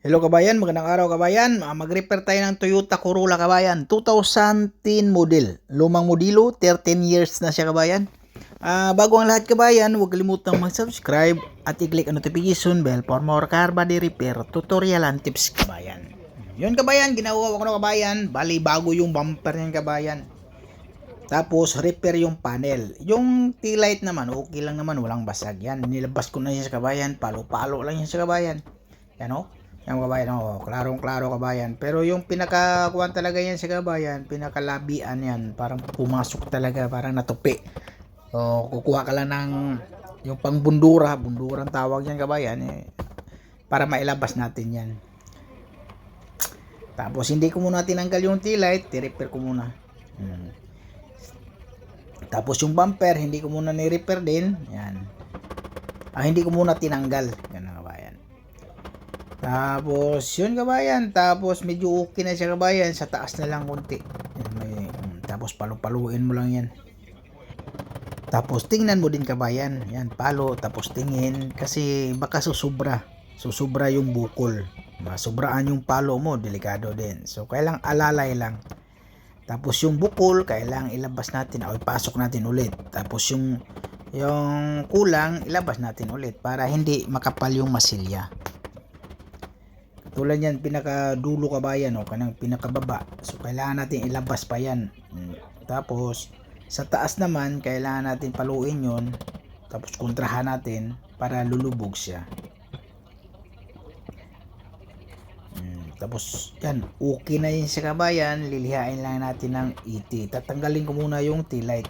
Hello kabayan, magandang araw kabayan. Mag-repair tayo ng Toyota Corolla kabayan. 2010 model. Lumang modelo, 13 years na siya kabayan. Bago ang lahat kabayan, huwag kalimutang mag-subscribe at i-click ang notification bell for more car body repair tutorial and tips kabayan. Yun kabayan, ginawa ko na kabayan. Bali bago yung bumper niyan kabayan. Tapos repair yung panel. Yung taillight naman, okay lang naman, walang basag yan. Nilabas ko na yan sa kabayan. Palo-palo lang yan sa kabayan. Yan o. Yan kabayan, klarong-klaro kabayan. Pero yung pinakakuan talaga yan sa kabayan, pinakalabian yan, parang pumasok talaga, parang natupi. So, kukuha ka lang ng yung pangbundura, bundurang tawag yan kabayan, para mailabas natin yan. Tapos hindi ko muna tinanggal yung taillight, i-repair ko muna. Tapos yung bumper, hindi ko muna ni-repair din. Yan. Hindi ko muna tinanggal. Yan na kabayan. Tapos, yun kabayan. Tapos, medyo okay na siya kabayan. Sa taas na lang konti. Tapos, palu-paluin mo lang yan. Tapos, tingnan mo din kabayan. Yan, palo. Tapos, tingin. Kasi, baka susubra. Susubra yung bukol. Masubraan yung palo mo. Delikado din. So, kailang alalay lang. Tapos, yung bukol, kailang ilabas natin. O, ipasok natin ulit. Tapos, yung kulang, ilabas natin ulit. Para hindi makapal yung masilya. Tulad yan, pinakadulo kabayan, kanang pinakababa. So, kailangan natin ilabas pa yan. Tapos, sa taas naman, kailangan natin paluin yon. Tapos, kontrahan natin para lulubog siya. Tapos, yan, okay na yun sa kabayan. Lilihain lang natin ng iti. Tatanggalin ko muna yung taillight.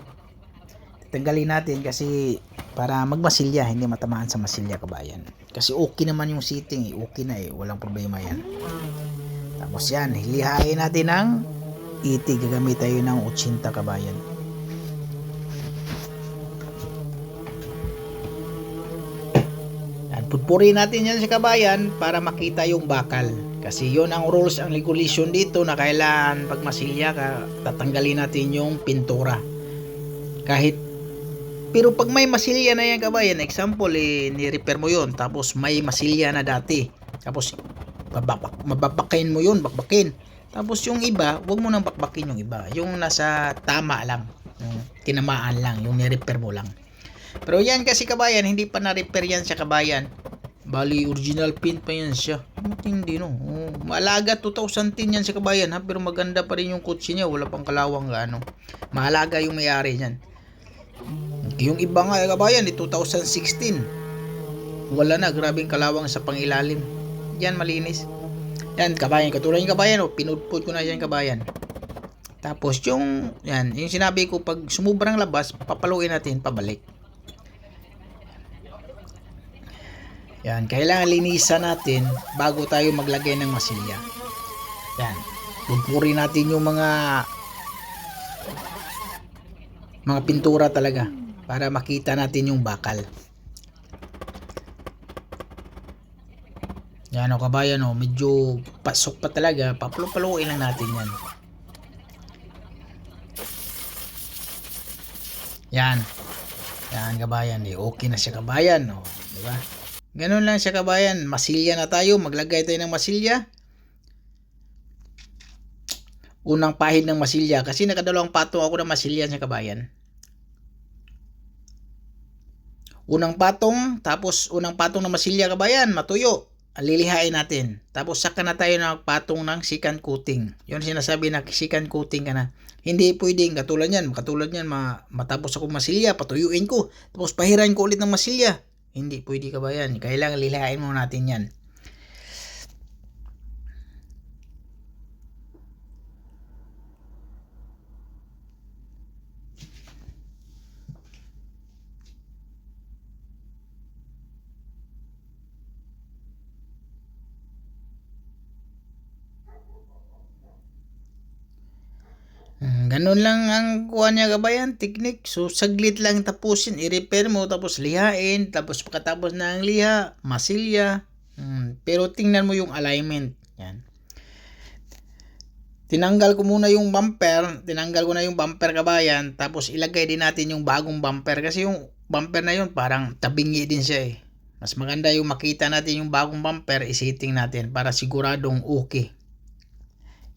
Tatanggalin natin kasi para magmasilya, hindi matamaan sa masilya kabayan. Kasi okay naman yung seating, okay na walang problema yan. Tapos yan, hilihain natin ng iti, gagamit tayo ng 80 kabayan. Yan, putpurin natin yan sa kabayan para makita yung bakal. Kasi yon ang rules, ang regulation dito na kailangan pag masilya ka, tatanggalin natin yung pintura. Pero pag may masilya na yan kabayan, example, ni-repair mo yon, tapos may masilya na dati, tapos mababakain mo yun, bakbakin. Tapos yung iba, wag mo nang bakbakin yung iba, yung nasa tama lang, yung tinamaan lang, yung ni-repair mo lang. Pero yan kasi kabayan, hindi pa na-repair yan sa kabayan. Bali, original paint pa yan siya. Hindi no. Maalaga 2010 yan sa kabayan ha, pero maganda pa rin yung kotse niya, wala pang kalawang gaano. Maalaga yung may-ari niyan. Yung iba nga kabayan, 2016. Wala na, grabing kalawang sa pangilalim. Yan, malinis. Yan, kabayan, katulad yung kabayan, pinudpud ko na yan kabayan. Tapos yung sinabi ko, pag sumubrang labas, papaluin natin pabalik. Yan, kailangan linisan natin bago tayo maglagay ng masilya. Yan, pupuri natin yung mga pintura talaga para makita natin yung bakal. Yan kabayan, medyo pasok pa talaga, papaluin lang natin yan. Yan kabayan, okay na siya kabayan, di ba? Ganun lang siya kabayan, masilya na tayo, maglagay tayo ng masilya. Unang pahid ng masilya, kasi nakadalawang patong ako ng masilya sa kabayan. Unang patong, tapos unang patong ng masilya kabayan, matuyo. Lilihain natin. Tapos saka na tayo patong ng second coating. Yun sinasabi na second coating ka na. Hindi pwedeng katulad yan, matapos ako masilya, patuyuin ko. Tapos pahirain ko ulit ng masilya. Hindi pwede kabayan. Kailangan lilihain mo natin yan. Ganun lang ang kuha niya kabayan, technique. So saglit lang tapusin, i-repair mo, tapos lihain, tapos pagkatapos na ang liha, masilya. Pero tingnan mo yung alignment. Yan. Tinanggal ko na yung bumper kabayan, tapos ilagay din natin yung bagong bumper kasi yung bumper na yun parang tabingi din siya Mas maganda yung makita natin yung bagong bumper, isiting natin para siguradong okay.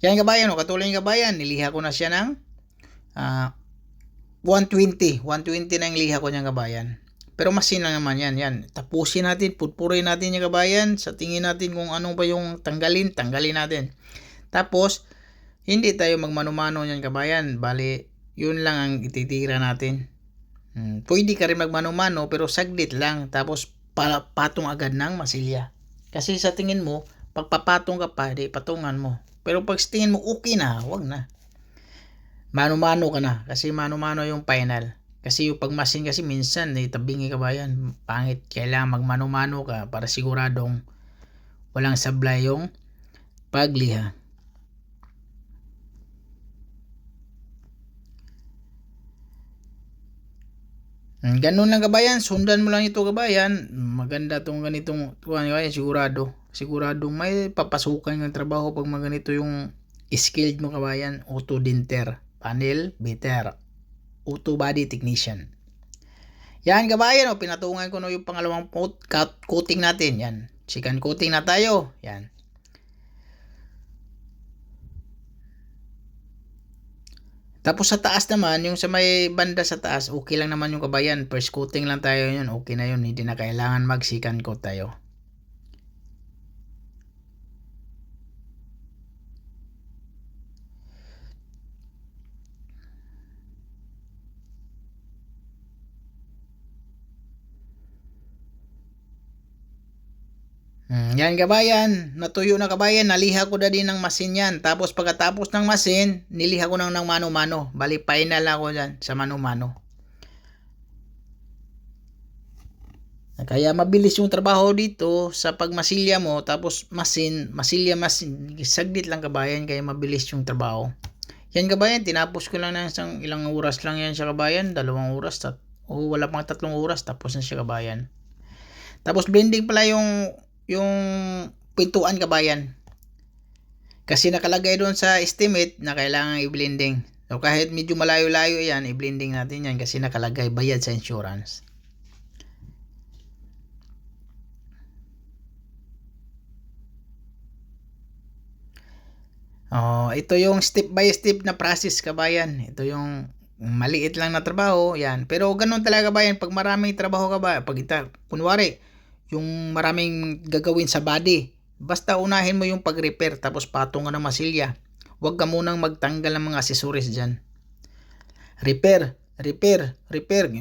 Yan kabayan, katulad yung kabayan, niliha ko na siya ng 120 na yung liha ko niyang kabayan. Pero masin lang naman yan. Tapusin natin, putpurin natin yung kabayan, sa tingin natin kung anong ba yung tanggalin natin. Tapos, hindi tayo magmano-mano yan kabayan, bali, yun lang ang ititira natin. Pwede ka rin magmano-mano pero saglit lang, tapos patong agad ng masilya. Kasi sa tingin mo, pagpapatong ka pa, di patungan mo. Pero pag tingin mo okay na, wag na. Mano-mano ka na, kasi mano-mano yung final. Kasi yung pagmasin kasi minsan, tabingi kabayan, pangit. Kailangan magmano-mano ka para siguradong walang sablay yung pagliha. Ganun lang kabayan, sundan mo lang ito kabayan. Maganda tong ganitong kabayan, siguradong may papasukan ng trabaho pag maganito yung skilled mo kabayan. Auto dinter, panel beater, auto body technician. Yan kabayan, pinatungan ko no yung pangalawang coating natin. Yan, second coating na tayo. Yan. Tapos sa taas naman, yung sa may banda sa taas, okay lang naman yung kabayan. First coating lang tayo yun, okay na yun. Hindi na kailangan mag second coat tayo. Yan kabayan, natuyo na kabayan, naliha ko na din ng masin yan. Tapos pagkatapos ng masin, niliha ko ng mano-mano. Bali final ako dyan sa mano-mano. Kaya mabilis yung trabaho dito sa pagmasilya mo, tapos masilya, saglit lang kabayan, kaya mabilis yung trabaho. Yan kabayan, tinapos ko lang ng ilang oras lang yan siya kabayan, 2 oras, wala pang 3 oras, tapos na siya kabayan. Tapos blending pala yung pintuan kabayan. Kasi nakalagay doon sa estimate na kailangan i-blending. So kahit medyo malayo-layo yan, i-blending natin yan kasi nakalagay bayad sa insurance. Ito yung step by step na process kabayan. Ito yung maliit lang na trabaho, yan. Pero ganun talaga kabayan, pag maraming trabaho kabayan, kunwari, yung maraming gagawin sa body, basta unahin mo yung pag-repair tapos patong ka ng masilya. Huwag ka munang magtanggal ng mga accessories dyan. Repair.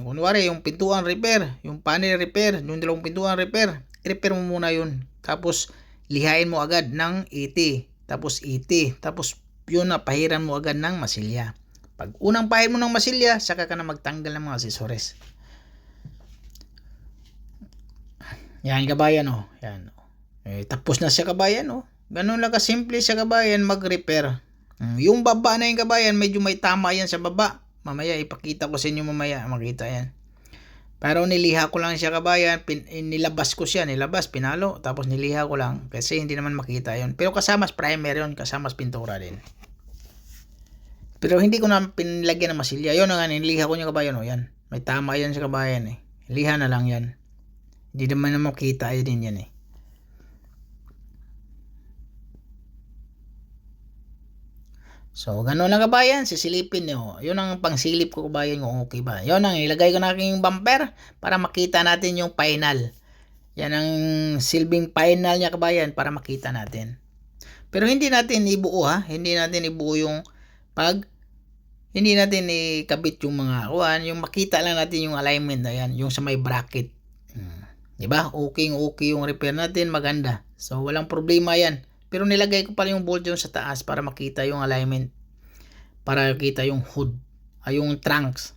Kunwari yung pintuan repair, yung panel repair, yung dalawang pintuan repair, repair mo muna yun. Tapos lihain mo agad ng 80. Tapos 80. Tapos yun na, pahiran mo agad ng masilya. Pag unang pahir mo ng masilya, saka ka na magtanggal ng mga accessories. Yan kabayan yan. Tapos na siya kabayan Ganun lang kasimple siya kabayan mag-repair. Yung baba na yung kabayan, medyo may tama yan sa baba. Mamaya ipakita ko sa inyo mamaya, makita yan. Pero niliha ko lang siya kabayan, nilabas, pinalo, tapos niliha ko lang kasi hindi naman makita yon. Pero kasama primer yon, kasama pintura din. Pero hindi ko na pinlagyan ng masilya. Yun nga, niliha ko niya kabayan yan. May tama yan sa kabayan Liha na lang yan. Hindi naman makita din yan So, gano'n lang kabayan, sisilipin nyo. Yun ang pangsilip ko kabayan kung okay ba. Yun ang ilagay ko na aking bumper para makita natin yung final. Yan ang silbing final niya kabayan para makita natin. Pero hindi natin ibuo Hindi natin ibuo yung hindi natin ikabit yung mga yung makita lang natin yung alignment na yan, yung sa may bracket. Diba? Okay yung repair natin, maganda. So, walang problema yan. Pero nilagay ko pala yung bolt yung sa taas para makita yung alignment. Para makita yung hood. Yung trunks.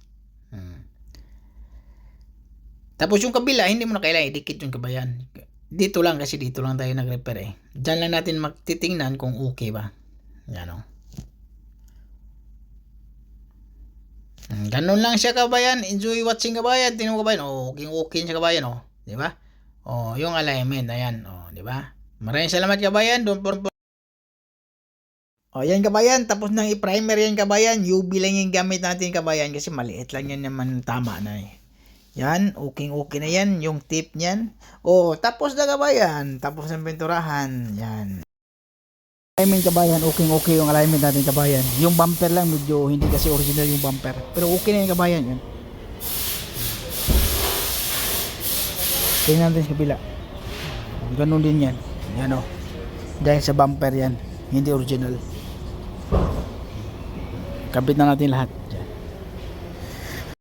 Tapos yung kabila, hindi mo na kailangan idikit yung kabayan. Dito lang kasi dito lang tayo nag-repair Diyan lang natin magtitingnan kung okay ba. Yan Ganun lang siya kabayan. Enjoy watching kabayan. Tingnan mo kabayan. Okay siya kabayan di ba? Yung alignment, ayan, di ba? Maraming salamat kabayan. Yan kabayan, tapos nang i-primer yan kabayan. UV lang yung gamit natin kabayan kasi maliit lang yan naman, tama na Yan, okay na yan, yung tip niyan. Oh, tapos na kabayan, tapos ng pinturahan. Yan. Alignment kabayan, okay yung alignment natin kabayan. Yung bumper lang medyo hindi kasi original yung bumper. Pero okay na yung kabayan yan. Tingnan natin sa kabila. Ganun din yan. Yan o. Dahil sa bumper yan, hindi original. Kabit na natin lahat.